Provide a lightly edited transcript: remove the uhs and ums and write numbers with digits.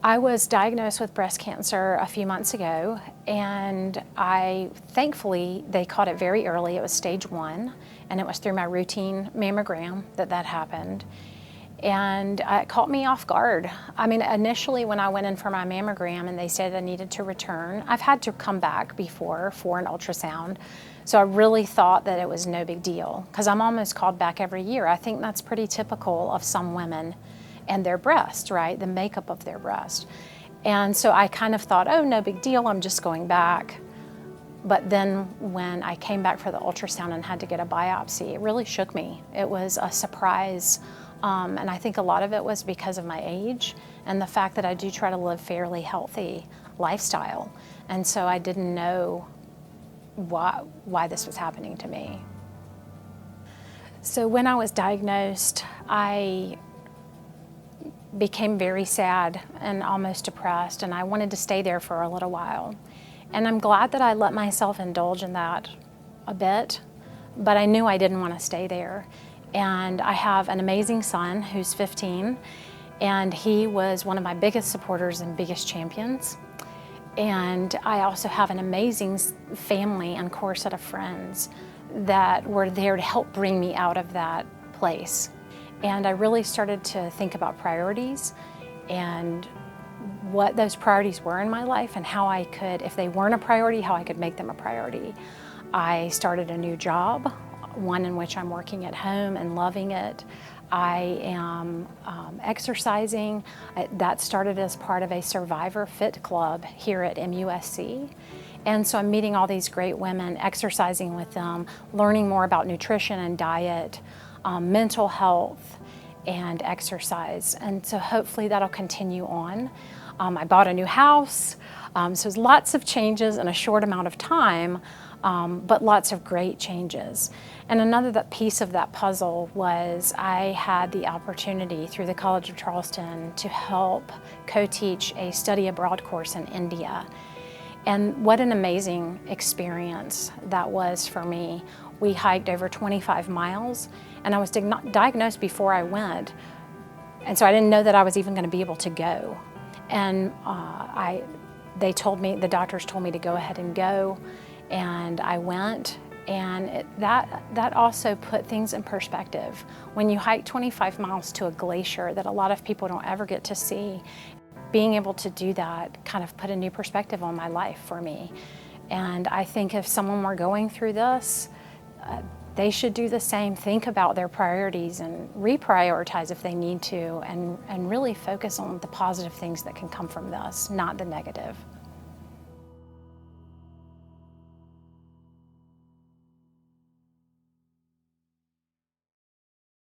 I was diagnosed with breast cancer a few months ago, and thankfully, they caught it very early. It was stage 1, and it was through my routine mammogram that happened. And it caught me off guard. I mean, initially when I went in for my mammogram and they said I needed to return, I've had to come back before for an ultrasound. So I really thought that it was no big deal, because I'm almost called back every year. I think that's pretty typical of some women and their breast, right? The makeup of their breast. And so I kind of thought, oh, no big deal, I'm just going back. But then when I came back for the ultrasound and had to get a biopsy, it really shook me. It was a surprise. And I think a lot of it was because of my age and the fact that I do try to live fairly healthy lifestyle. And so I didn't know why this was happening to me. So when I was diagnosed, I became very sad and almost depressed, and I wanted to stay there for a little while. And I'm glad that I let myself indulge in that a bit, but I knew I didn't want to stay there. And I have an amazing son who's 15, and he was one of my biggest supporters and biggest champions. And I also have an amazing family and core set of friends that were there to help bring me out of that place. And I really started to think about priorities and what those priorities were in my life and how I could, if they weren't a priority, how I could make them a priority. I started a new job, one in which I'm working at home and loving it. I am exercising. That started as part of a Survivor Fit Club here at MUSC. And so I'm meeting all these great women, exercising with them, learning more about nutrition and diet, mental health, and exercise. And so hopefully that'll continue on. I bought a new house, so there's lots of changes in a short amount of time, but lots of great changes. And another piece of that puzzle was I had the opportunity through the College of Charleston to help co-teach a study abroad course in India. And what an amazing experience that was for me. We hiked over 25 miles, and I was diagnosed before I went, and so I didn't know that I was even going to be able to go. And the doctors told me to go ahead and go, and I went, and that also put things in perspective. When you hike 25 miles to a glacier that a lot of people don't ever get to see, being able to do that kind of put a new perspective on my life for me. And I think if someone were going through this, they should do the same. Think about their priorities and reprioritize if they need to, and really focus on the positive things that can come from this, not the negative.